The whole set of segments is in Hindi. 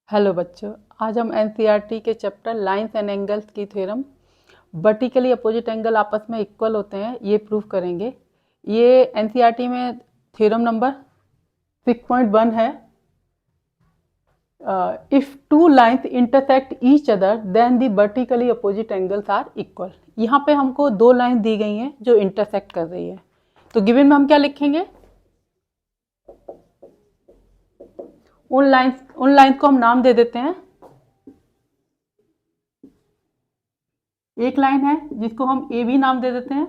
हेलो बच्चों, आज हम एनसीईआरटी के चैप्टर लाइंस एंड एंगल्स की थ्योरम वर्टिकली अपोजिट एंगल आपस में इक्वल होते हैं ये प्रूव करेंगे। ये एनसीईआरटी में थ्योरम नंबर 6.1 है। If two lines intersect each other then the vertically opposite angles are equal. यहाँ पे हमको दो लाइन दी गई हैं जो इंटरसेक्ट कर रही है, तो गिवन में हम क्या लिखेंगे? उन लाइंस को हम नाम दे देते हैं। एक लाइन है जिसको हम ए बी नाम दे देते हैं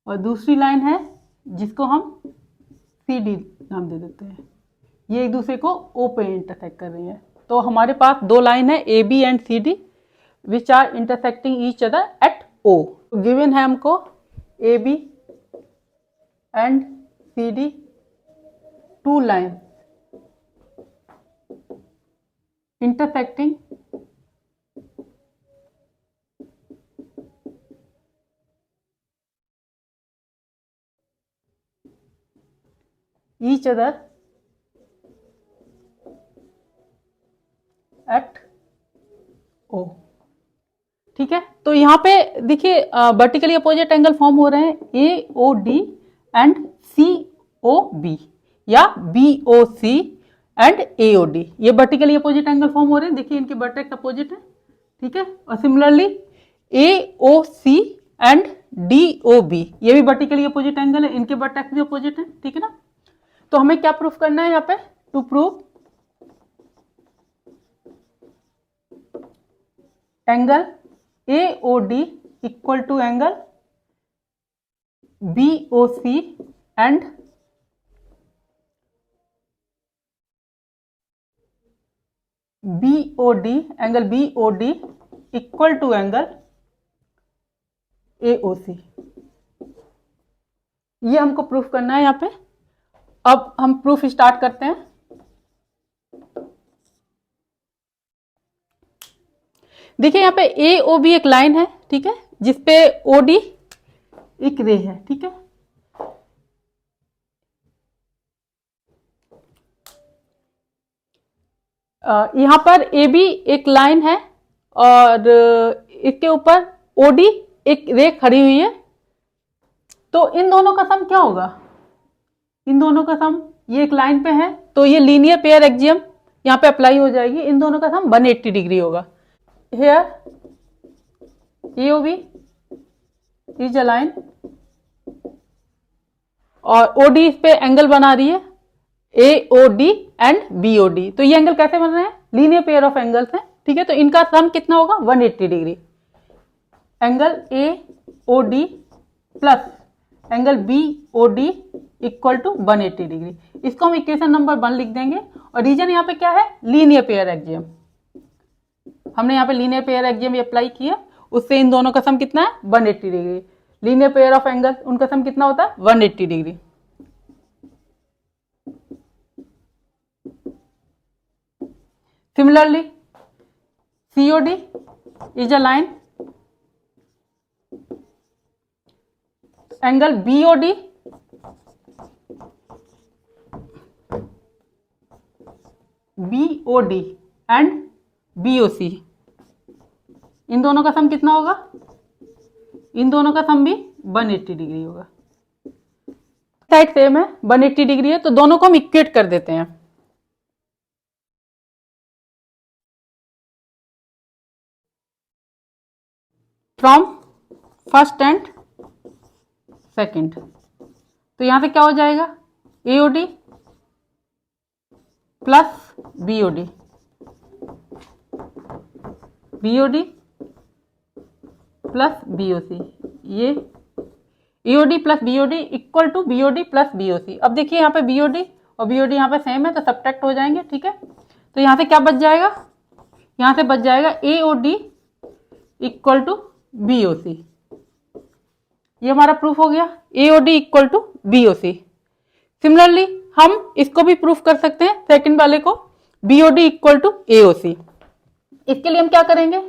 और दूसरी लाइन है जिसको हम सी डी नाम दे देते हैं। ये एक दूसरे को ओ पे इंटरसेक्ट कर रही है। तो हमारे पास दो लाइन है A B and C D which are intersecting each other at O. Given है हमको A B and C D two line intersecting each other at O। ठीक है, तो यहाँ पे देखिए वर्टिकली अपोजिट एंगल फॉर्म हो रहे हैं A O D and C O B या B O C and A O D. ये वर्टिकली अपोजिट एंगल फॉर्म हो रहे हैं। देखिए इनके वर्टेक्स अपोजिट है, ठीक है। और similarly A O C and D O B ये भी वर्टिकली अपोजिट एंगल है, इनके वर्टेक्स भी अपोजिट है, ठीक है ना। तो हमें क्या प्रूफ करना है यहाँ पे? To prove angle A O D equal to angle B O C and B O D, angle B O D equal to angle A O C. ये हमको प्रूफ करना है यहाँ पे। अब हम प्रूफ स्टार्ट करते हैं। देखिए यहाँ पे ए ओ बी एक लाइन है, ठीक है, जिसपे ओ डी एक रे है, ठीक है। यहाँ पर ए बी एक लाइन है और इसके ऊपर ओ डी एक रे खड़ी हुई है। तो इन दोनों का सम क्या होगा? इन दोनों का सम, ये एक लाइन पे है तो ये लीनियर पेयर एक्सियम यहाँ पे अप्लाई हो जाएगी। इन दोनों का सम 180 डिग्री होगा। Here AOB is a line और OD इस पे एंगल बना रही है AOD एंड BOD। तो ये एंगल कैसे बन रहे हैं? लीनियर पेयर ऑफ एंगल्स हैं, ठीक है। तो इनका सम कितना होगा? 180 degree. Angle AOD plus angle BOD equal to 180 degree. इसको हम इक्वेशन नंबर 1 लिख देंगे। और रीजन यहाँ पे क्या है? Linear pair axiom. हमने यहाँ पे लीनियर पेयर एक्सियम अप्लाई किया, उससे इन दोनों का सम कितना है? 180 degree. Linear pair of angle उनका सम कितना होता है? 180 degree. Similarly COD is a line, angle BOD and BOC, इन दोनों का सम कितना होगा? इन दोनों का सम भी 180 डिग्री होगा। साइड सेम है, 180 डिग्री है, तो दोनों को हम इक्वेट कर देते हैं। फ्रॉम फर्स्ट एंड सेकंड, तो यहां से क्या हो जाएगा? AOD plus BOD, BOD plus BOC। ये AOD plus BOD equal to BOD plus BOC। अब देखिए यहाँ पे BOD और BOD यहाँ पे सेम है तो सब्ट्रैक्ट हो जाएंगे, ठीक है। तो यहाँ से क्या बच जाएगा? यहाँ से बच जाएगा AOD इक्वल टू BOC। ये हमारा प्रूफ हो गया, AOD equal to BOC। Similarly हम इसको भी प्रूफ कर सकते हैं, सेकंड वाले को, BOD इक्वल टू AOC। इसके लिए हम क्या करेंगे?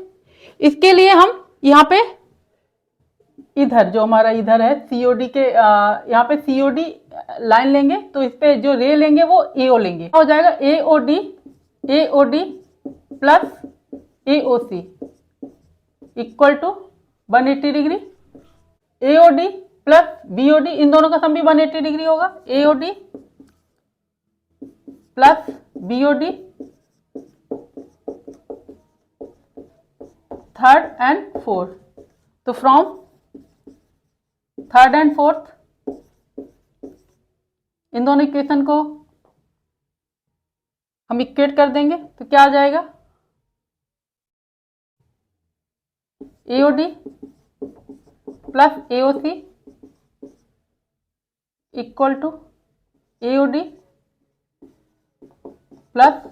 इसके लिए हम यहाँ पे इधर जो हमारा इधर है COD के यहाँ पे COD लाइन लेंगे, तो इस पे जो रे लेंगे वो AO लेंगे। हो जाएगा AOD AOD plus AOC equal to 180 degree. AOD plus BOD, इन दोनों का सम भी 180 डिग्री होगा। AOD plus BOD third and fourth. तो फ्रॉम थर्ड एंड फोर्थ इन दोनों इक्वेशन को हम इक्वेट कर देंगे तो क्या आ जाएगा, AOD plus AOC equal to AOD plus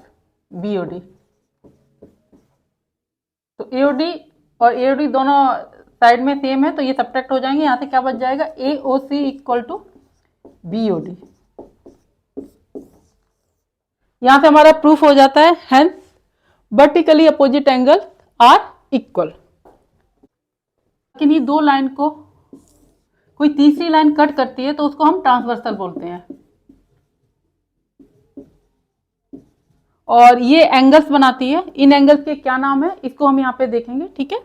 BOD। तो AOD और AOD दोनों साइड में सेम है तो ये सब्ट्रैक्ट हो जाएंगे। यहां से क्या बच जाएगा, AOC इक्वल टू BOD। यहां से हमारा प्रूफ हो जाता है, hence vertically opposite angle are equal. लेकिन ये दो लाइन को कोई तीसरी लाइन कट करती है तो उसको हम ट्रांसवर्सल बोलते हैं, और ये एंगल्स बनाती है। इन एंगल्स के क्या नाम है इसको हम यहाँ पे देखेंगे, ठीक है।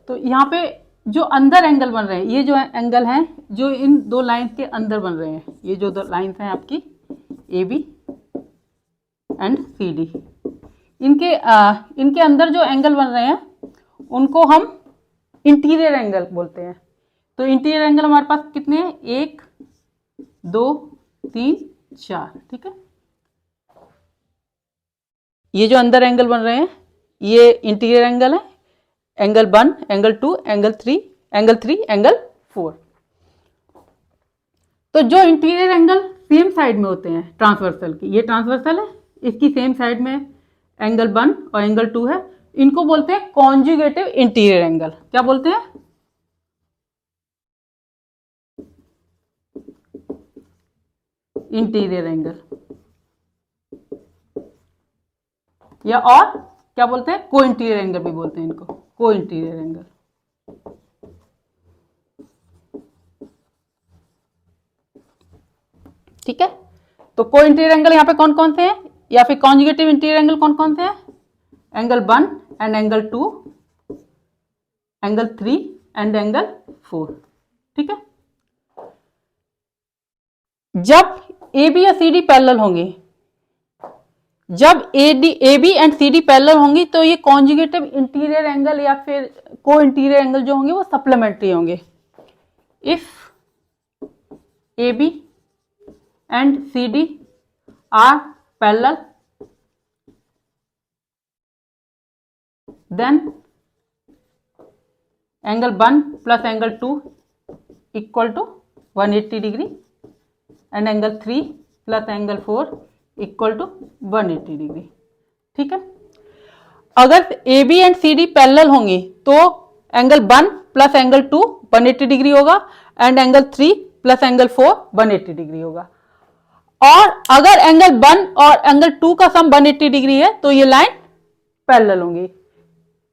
तो यहाँ पे जो अंदर एंगल बन रहे हैं, ये जो एंगल हैं जो इन दो लाइंस के अंदर बन रहे हैं, ये जो दो लाइंस हैं आपकी AB एंड CD, इनके अंदर जो एंगल बन रहे हैं उनको हम इंटीरियर एंगल बोलते हैं। तो इंटीरियर एंगल हमारे पास कितने हैं, 1 2 3 4, ठीक है। ये जो अंदर एंगल बन रहे हैं ये इंटीरियर एंगल है, एंगल 1, एंगल 2, एंगल 3, एंगल 4। तो जो इंटीरियर एंगल सेम साइड में होते हैं ट्रांसवर्सल की, ये ट्रांसवर्सल है, इसकी सेम साइड में एंगल 1 और एंगल 2 है, इनको बोलते हैं कॉन्जुगेटिव इंटीरियर एंगल। क्या बोलते हैं, इंटीरियर एंगल, या और क्या बोलते हैं, को इंटीरियर एंगल भी बोलते हैं इनको, को इंटीरियर एंगल। ठीक है। तो को इंटीरियर एंगल यहाँ पे कौन कौन से हैं, या फिर कॉन्जुगेटिव इंटीरियर एंगल कौन कौन से हैं, angle 1 and angle 2, angle 3 and angle 4, ठीक है। जब AB या CD पैरेलल होंगे, जब AB एंड CD पैरेलल होंगी तो ये कॉन्जुगेटिव इंटीरियर एंगल या फिर को इंटीरियर एंगल जो होंगे वो सप्लीमेंट्री होंगे। If AB and CD are parallel, then angle 1 plus angle 2 equal to 180 degree and angle 3 plus angle 4 equal to 180 degree, ठीक है। अगर AB एंड CD पैरेलल होंगी तो एंगल 1 प्लस एंगल 2 180 डिग्री होगा and angle 3 plus angle 4 180 degree होगा। और अगर एंगल 1 और एंगल 2 का सम 180 डिग्री है तो ये लाइन पैरेलल होंगी।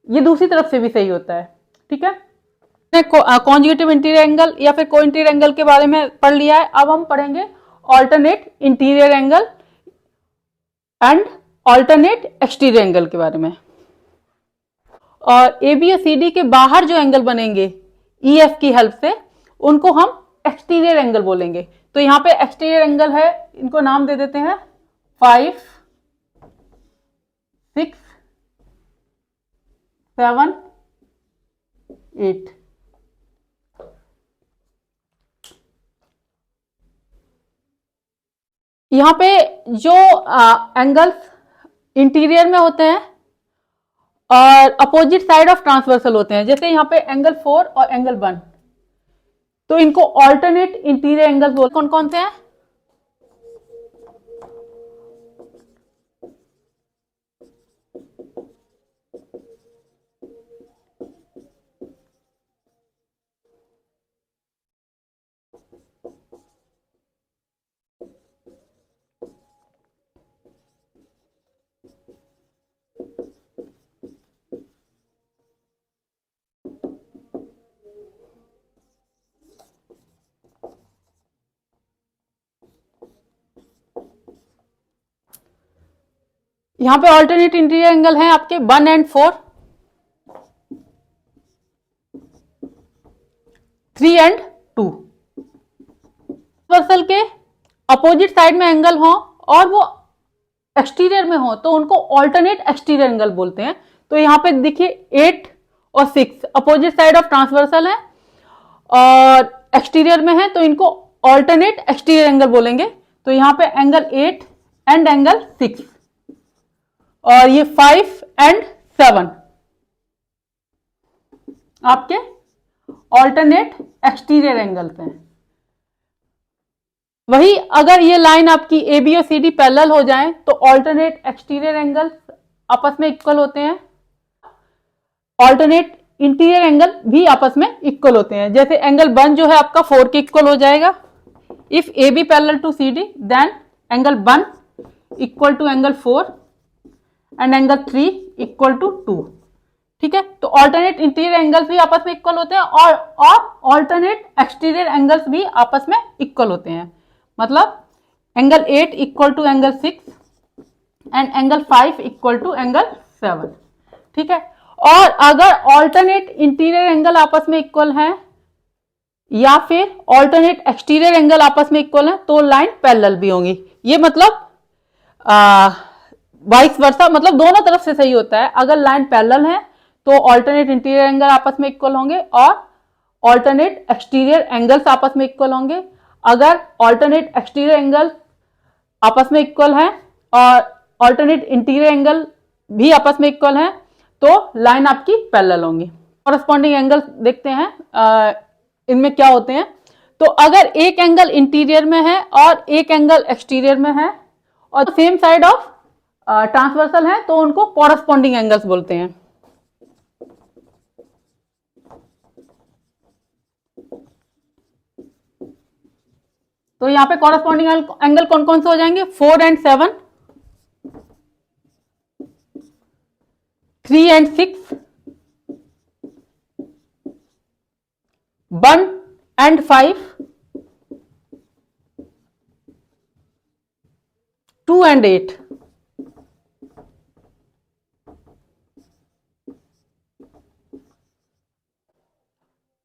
ये दूसरी तरफ से भी सही होता है, ठीक है। कॉन्जुगेटिव इंटीरियर एंगल या फिर को इंटीरियर एंगल के बारे में पढ़ लिया है। अब हम पढ़ेंगे alternate interior angle and alternate exterior angle के बारे में। और AB और CD के बाहर जो एंगल बनेंगे EF की हेल्प से, उनको हम एक्सटीरियर एंगल बोलेंगे। तो यहां पे एक्सटीरियर एंगल है, इनको नाम दे देते हैं 5 6 7 8। यहां पे जो एंगल्स इंटीरियर में होते हैं और अपोजिट साइड ऑफ ट्रांसवर्सल होते हैं, जैसे यहां पे एंगल 4 और एंगल 1, तो इनको ऑल्टरनेट इंटीरियर एंगल बोलते हैं। कौन कौन से हैं, यहाँ पे ऑल्टरनेट इंटीरियर एंगल है आपके 1 and 4, 3 and 2। ट्रांसवर्सल के अपोजिट साइड में एंगल हो और वो एक्सटीरियर में हो तो उनको ऑल्टरनेट एक्सटीरियर एंगल बोलते हैं। तो यहाँ पे देखिए 8 और 6 अपोजिट साइड ऑफ ट्रांसवर्सल है और एक्सटीरियर में है, तो इनको ऑल्टरनेट एक्सटीरियर एंगल बोलेंगे। तो यहाँ पे एंगल 8 एंड एंगल 6 और ये 5 एंड 7 आपके ऑल्टरनेट एक्सटीरियर एंगल्स हैं। वही अगर ये लाइन आपकी ए बी और सी डी पैरेलल हो जाए तो ऑल्टरनेट एक्सटीरियर एंगल्स आपस में इक्वल होते हैं, ऑल्टरनेट इंटीरियर एंगल भी आपस में इक्वल होते हैं। जैसे एंगल 1 जो है आपका 4 के इक्वल हो जाएगा। If A B parallel to C D then angle 1 equal to angle 4 and angle 3 equal to 2। ठीक है, तो ऑल्टरनेट इंटीरियर एंगल्स भी आपस में इक्वल होते हैं और ऑल्टरनेट एक्सटीरियर एंगल्स भी आपस में इक्वल होते हैं। मतलब angle 8 equal to angle 6 and angle 5 equal to angle 7। ठीक है, और अगर ऑल्टरनेट इंटीरियर एंगल आपस में इक्वल है या फिर ऑल्टरनेट एक्सटीरियर एंगल आपस में इक्वल है तो लाइन पैरेलल भी होंगी। ये मतलब वाइस वर्सा, मतलब दोनों तरफ से सही होता है। अगर लाइन पैरेलल है तो ऑल्टरनेट इंटीरियर एंगल आपस में इक्वल होंगे और ऑल्टरनेट एक्सटीरियर एंगल्स आपस में इक्वल होंगे। अगर ऑल्टरनेट एक्सटीरियर एंगल आपस में इक्वल है और ऑल्टरनेट इंटीरियर एंगल भी आपस में इक्वल है तो लाइन आपकी पैरेलल होंगी। कॉरस्पॉन्डिंग एंगल देखते हैं इनमें क्या होते हैं। तो अगर एक एंगल इंटीरियर में है और एक एंगल एक्सटीरियर में है और सेम साइड ऑफ ट्रांसवर्सल है तो उनको कॉरस्पॉन्डिंग एंगल्स बोलते हैं। तो यहाँ पे कॉरस्पॉन्डिंग एंगल कौन कौन से हो जाएंगे? 4 and 7, 3 and 6, 1 and 5, 2 and 8।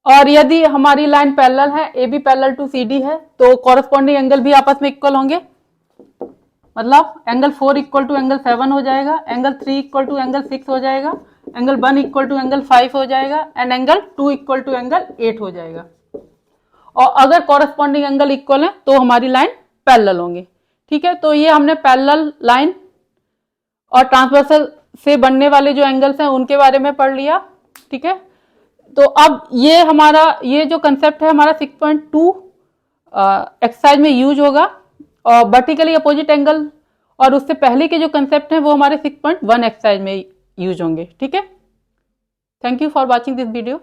और यदि हमारी लाइन पैरेलल है, A B parallel to C D है, तो कॉरस्पॉन्डिंग एंगल भी आपस में इक्वल होंगे। मतलब एंगल 4 इक्वल टू एंगल 7 हो जाएगा, एंगल 3 इक्वल टू एंगल 6 हो जाएगा, एंगल 1 इक्वल टू एंगल 5 हो जाएगा and angle 2 equal to angle 8 हो जाएगा। और अगर कॉरस्पॉन्डिंग एंगल इक्वल है तो हमारी लाइन पैरेलल होंगी। ठीक है, तो ये हमने पैरेलल लाइन और ट्रांसवर्सल से बनने वाले जो एंगल्स हैं उनके बारे में पढ़ लिया। ठीक है, तो अब ये हमारा ये जो कंसेप्ट है हमारा 6.2 एक्सरसाइज में यूज होगा और वर्टिकली अपोजिट एंगल और उससे पहले के जो कंसेप्ट हैं वो हमारे 6.1 एक्सरसाइज में यूज होंगे। ठीक है, thank you for watching this video.